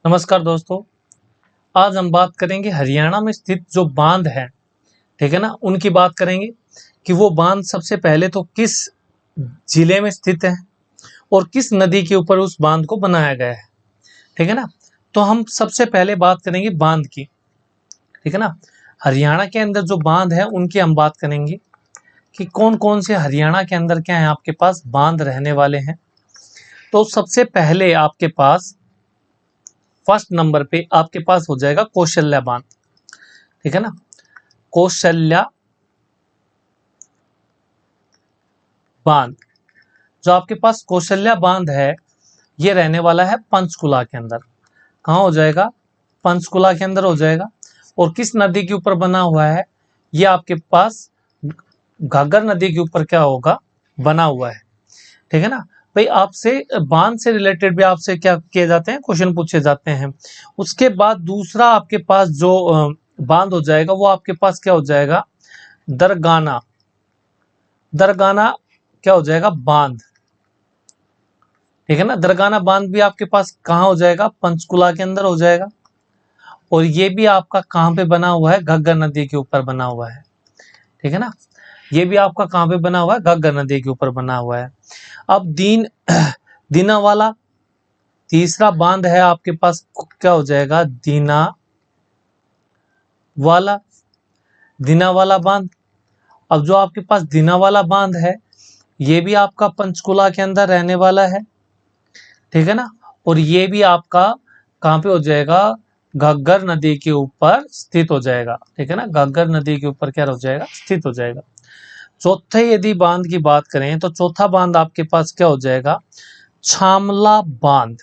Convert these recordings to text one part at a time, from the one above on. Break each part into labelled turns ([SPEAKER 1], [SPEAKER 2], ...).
[SPEAKER 1] नमस्कार दोस्तों। आज हम बात करेंगे हरियाणा में स्थित जो बांध है, ठीक है ना, उनकी बात करेंगे कि वो बांध सबसे पहले तो किस जिले में स्थित है और किस नदी के ऊपर उस बांध को बनाया गया है, ठीक है ना। तो हम सबसे पहले बात करेंगे बांध की, ठीक है ना। हरियाणा के अंदर जो बांध है उनकी हम बात करेंगे कि कौन कौन से हरियाणा के अंदर क्या है आपके पास बांध रहने वाले हैं। तो सबसे पहले आपके पास फर्स्ट नंबर पे आपके पास हो जाएगा कौशल्या बांध, ठीक है ना। कौशल्या बांध, जो आपके पास कौशल्या बांध है ये रहने वाला है पंचकुला के अंदर। कहाँ हो जाएगा? पंचकुला के अंदर हो जाएगा। और किस नदी के ऊपर बना हुआ है? ये आपके पास घाघर नदी के ऊपर क्या होगा, बना हुआ है, ठीक है ना। भाई आपसे बांध से रिलेटेड भी आपसे क्या किए जाते हैं, क्वेश्चन पूछे जाते हैं। उसके बाद दूसरा आपके पास जो बांध हो जाएगा वो आपके पास क्या हो जाएगा? दरगाना। दरगाना क्या हो जाएगा? बांध, ठीक है ना। दरगाना बांध भी आपके पास कहाँ हो जाएगा? पंचकुला के अंदर हो जाएगा। और ये भी आपका कहाँ पे बना हुआ है? घग्गर नदी के ऊपर बना हुआ है, ठीक है ना। ये भी आपका कहाँ पे बना हुआ है? घग्गर नदी के ऊपर बना हुआ है। अब दीना वाला तीसरा बांध है आपके पास, क्या हो जाएगा? दीना वाला, दीना वाला बांध। अब जो आपके पास दीना वाला बांध है ये भी आपका पंचकुला के अंदर रहने वाला है, ठीक है ना। और ये भी आपका कहाँ पे हो जाएगा? घग्गर नदी के ऊपर स्थित हो जाएगा, ठीक है ना। घग्गर नदी के ऊपर क्या हो जाएगा? स्थित हो जाएगा। चौथे यदि बांध की बात करें तो चौथा बांध आपके पास क्या हो जाएगा? छामला बांध,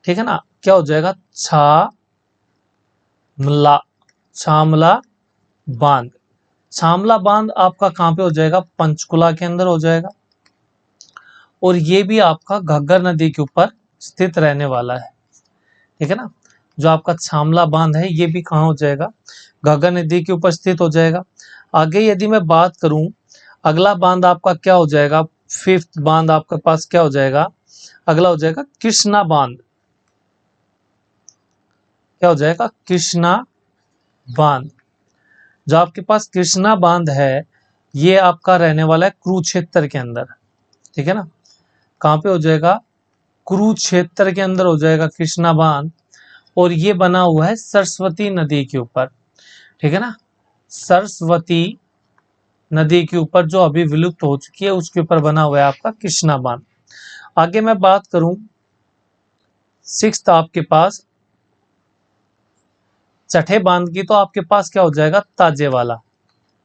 [SPEAKER 1] ठीक है ना। क्या हो जाएगा? छामला, छामला बांध। छामला बांध आपका कहाँ पे हो जाएगा? पंचकुला के अंदर हो जाएगा। और ये भी आपका घग्गर नदी के ऊपर स्थित रहने वाला है, ठीक है ना। जो आपका छामला बांध है ये भी कहाँ हो जाएगा? घग्गर नदी के ऊपर स्थित हो जाएगा। आगे यदि मैं बात करूं, अगला बांध आपका क्या हो जाएगा? फिफ्थ बांध आपके पास क्या हो जाएगा? अगला हो जाएगा कृष्णा बांध। क्या हो जाएगा? कृष्णा बांध। जो आपके पास कृष्णा बांध है ये आपका रहने वाला है कुरुक्षेत्र के अंदर, ठीक है ना। कहाँ पे हो जाएगा? कुरुक्षेत्र के अंदर हो जाएगा कृष्णा बांध। और ये बना हुआ है सरस्वती नदी के ऊपर, ठीक है ना। सरस्वती नदी के ऊपर जो अभी विलुप्त हो चुकी है उसके ऊपर बना हुआ है आपका कृष्णा बांध। आगे मैं बात करूं सिक्स्थ आपके पास छठे बांध की, तो आपके पास क्या हो जाएगा? ताजे वाला,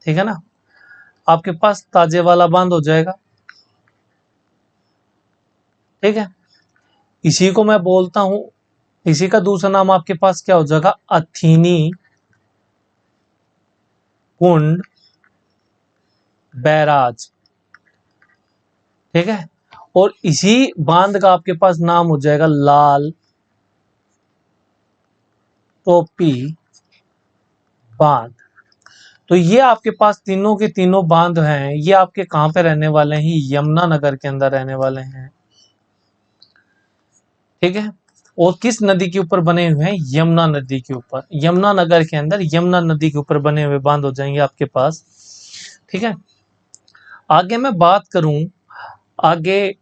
[SPEAKER 1] ठीक है ना। आपके पास ताजे वाला बांध हो जाएगा, ठीक है। इसी को मैं बोलता हूं, इसी का दूसरा नाम आपके पास क्या हो जाएगा? अथिनी कुंड बैराज, ठीक है। और इसी बांध का आपके पास नाम हो जाएगा लाल टोपी बांध। तो ये आपके पास तीनों के तीनों बांध हैं, ये आपके कहां पे रहने वाले हैं? यमुनानगर के अंदर रहने वाले हैं, ठीक है। और किस नदी के ऊपर बने हुए हैं? यमुना नदी के ऊपर। यमुनानगर के अंदर यमुना नदी के ऊपर बने हुए बांध हो जाएंगे आपके पास, ठीक है। आगे मैं बात करूं, आगे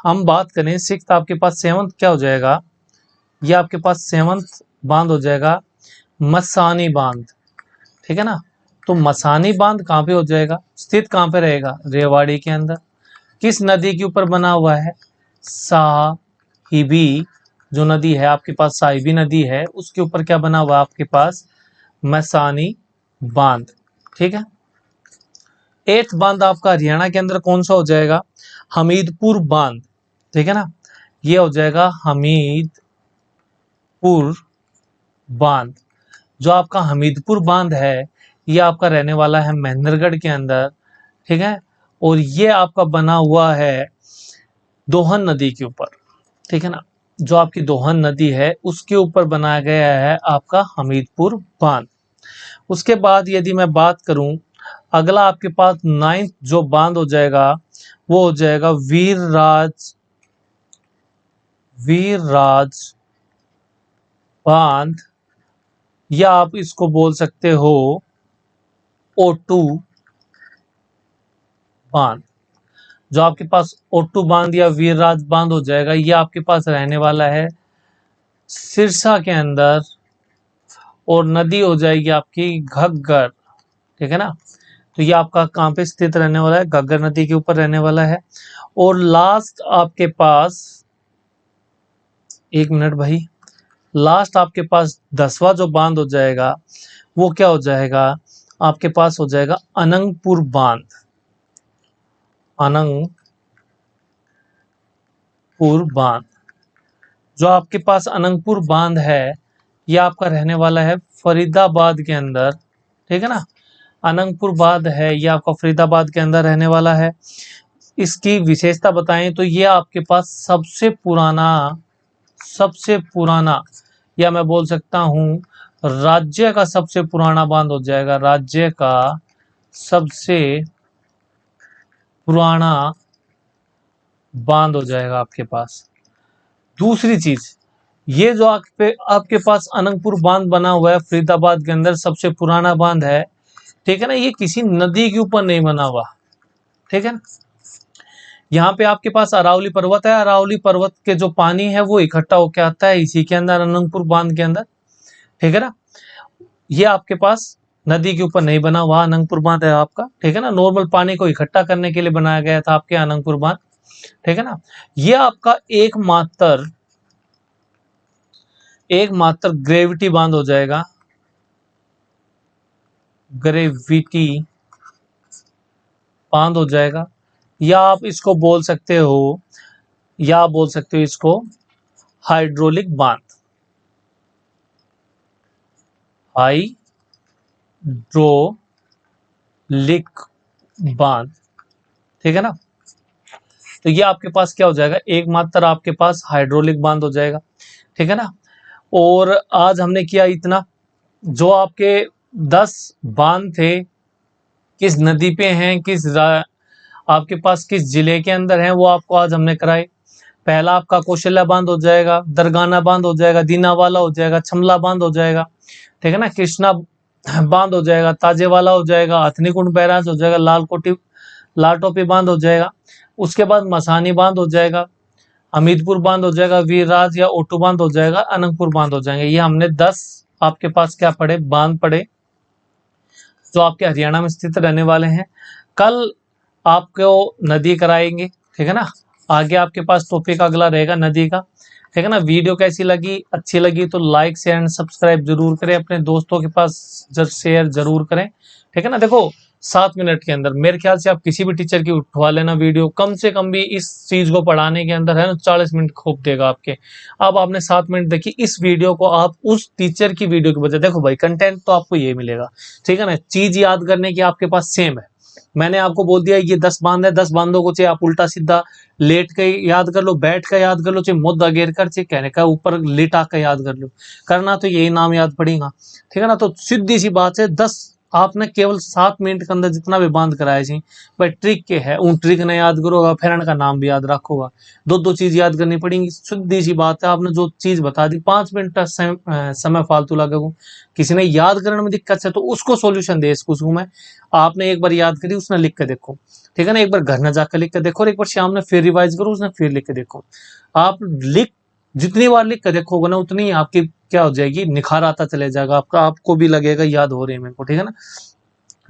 [SPEAKER 1] हम बात करें सिक्स्थ आपके पास सेवंथ क्या हो जाएगा? ये आपके पास सेवंथ बांध हो जाएगा मसानी बांध, ठीक है ना। तो मसानी बांध कहाँ पे हो जाएगा? स्थित कहाँ पे रहेगा? रेवाड़ी के अंदर। किस नदी के ऊपर बना हुआ है? साहिबी, जो नदी है आपके पास साहिबी नदी है उसके ऊपर क्या बना हुआ है आपके पास? मसानी बांध, ठीक है। एट्थ बांध आपका हरियाणा के अंदर कौन सा हो जाएगा? हमीदपुर बांध, ठीक है ना। ये हो जाएगा हमीदपुर बांध। जो आपका हमीदपुर बांध है ये आपका रहने वाला है महेंद्रगढ़ के अंदर, ठीक है। और ये आपका बना हुआ है दोहन नदी के ऊपर, ठीक है ना। जो आपकी दोहन नदी है उसके ऊपर बनाया गया है आपका हमीदपुर बांध। उसके बाद यदि मैं बात करूं, अगला आपके पास नाइन्थ जो बांध हो जाएगा वो हो जाएगा वीरराज, वीरराज बांध, या आप इसको बोल सकते हो O2 बांध। जो आपके पास O2 बांध या वीरराज बांध हो जाएगा, ये आपके पास रहने वाला है सिरसा के अंदर, और नदी हो जाएगी आपकी घग्गर। ठीक है ना। तो ये आपका कहाँ पे स्थित रहने वाला है, घग्गर नदी के ऊपर रहने वाला है। और लास्ट आपके पास, एक मिनट भाई, लास्ट आपके पास 10वां जो बांध हो जाएगा वो क्या हो जाएगा, आपके पास हो जाएगा अनंगपुर बांध। अनंगपुर बांध, जो आपके पास अनंगपुर बांध है, ये आपका रहने वाला है फरीदाबाद के अंदर। ठीक है ना। अनंगपुर बांध है, ये आपका फरीदाबाद के अंदर रहने वाला है। इसकी विशेषता बताएं तो ये आपके पास सबसे पुराना, या मैं बोल सकता हूं राज्य का सबसे पुराना बांध हो जाएगा। राज्य का सबसे पुराना बांध हो जाएगा आपके पास। दूसरी चीज, ये जो आपके पास अनंगपुर बांध बना हुआ है फरीदाबाद के अंदर, सबसे पुराना बांध है। ठीक है ना। ये किसी नदी के ऊपर नहीं बना हुआ। ठीक है ना। यहाँ पे आपके पास अरावली पर्वत है, अरावली पर्वत के जो पानी है वो इकट्ठा होकर आता है इसी के अंदर, अनंगपुर बांध के अंदर। ठीक है ना। ये आपके पास नदी के ऊपर नहीं बना हुआ अनंगपुर बांध है आपका। ठीक है ना। नॉर्मल पानी को इकट्ठा करने के लिए बनाया गया था आपके अनंगपुर बांध। ठीक है ना। ये आपका एकमात्र ग्रेविटी बांध हो जाएगा। ग्रेविटी बांध हो जाएगा, या आप इसको बोल सकते हो, इसको हाइड्रोलिक बांध। हाइड्रोलिक बांध। ठीक है ना। तो ये आपके पास क्या हो जाएगा, एकमात्र आपके पास हाइड्रोलिक बांध हो जाएगा। ठीक है ना। और आज हमने किया इतना। जो आपके 10 बांध थे, किस नदी पे हैं, आपके पास किस जिले के अंदर हैं, वो आपको आज हमने कराए। पहला आपका कौशल्या बांध हो जाएगा, दरगाना बांध हो जाएगा, दीनावाला हो जाएगा, छमला बांध हो जाएगा। ठीक है ना। कृष्णा बांध हो जाएगा, ताजेवाला हो जाएगा, हथनीकुंड बैराज हो जाएगा, लालटोपी बांध हो जाएगा। उसके बाद मसानी बांध हो जाएगा, हमीदपुर बांध हो जाएगा, वीरराज या ओटू बांध हो जाएगा, अनंगपुर बांध हो जाएंगे। ये हमने 10 आपके पास क्या पड़े, बांध पड़े, जो आपके हरियाणा में स्थित रहने वाले हैं। कल आपको नदी कराएंगे। ठीक है ना। आगे आपके पास टॉपिक अगला रहेगा नदी का। ठीक है ना। वीडियो कैसी लगी, अच्छी लगी तो लाइक शेयर एंड सब्सक्राइब जरूर करें, अपने दोस्तों के पास शेयर जरूर करें। ठीक है ना। देखो 7 मिनट के अंदर मेरे ख्याल से आप किसी भी टीचर की उठवा लेना वीडियो, कम से कम भी इस चीज को पढ़ाने के अंदर है ना 40 मिनट खूब देगा आपके। अब आपने 7 मिनट देखी, इस वीडियो को आप उस टीचर की वीडियो की बजाय देखो भाई, कंटेंट तो आपको ये मिलेगा। ठीक है ना। चीज याद करने की आपके पास सेम है। मैंने आपको बोल दिया ये 10 बांध है, 10 बांधों को चाहे आप उल्टा सीधा लेट के याद कर लो, बैठ कर याद कर लो, चाहे मुद्दा घेर कर, चाहे कहने का ऊपर लेटा कर याद कर लो, करना तो यही नाम याद पड़ेगा। ठीक है ना। तो सीधी सी बात है, 10 आपने केवल 7 मिनट के अंदर जितना भी बांध कराया जी भाई, ट्रिक के है, उन ट्रिक ने याद करोगा, फिर का नाम भी याद रखोगा, दो चीज याद करनी पड़ेगी। सीधी सी बात है, आपने जो चीज बता दी 5 मिनट का समय फालतू लगेगा। किसी ने याद करने में दिक्कत है तो उसको सोल्यूशन दे इसको मैं, आपने एक बार याद करी उसने लिख के देखो। ठीक है ना। एक बार घर न जाकर लिख के देखो, और एक बार शाम में फिर रिवाइज करो, उसने फिर लिख के देखो। आप जितनी बार लिख के देखोगे ना, उतनी आपकी क्या हो जाएगी, निखार आता चले जाएगा आपका, आपको भी लगेगा याद हो रही है मेरे को। ठीक है ना।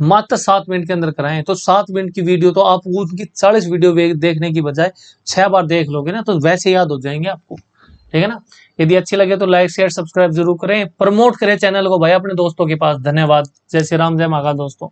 [SPEAKER 1] मात्र 7 मिनट के अंदर कराएं तो 7 मिनट की वीडियो तो आप उनकी 40 वीडियो देखने की बजाय 6 बार देख लोगे ना, तो वैसे याद हो जाएंगे आपको। ठीक है ना। यदि अच्छी लगे तो लाइक शेयर सब्सक्राइब जरूर करें, प्रमोट करें चैनल को भाई अपने दोस्तों के पास। धन्यवाद। जय श्री राम, जय महाकाल दोस्तों।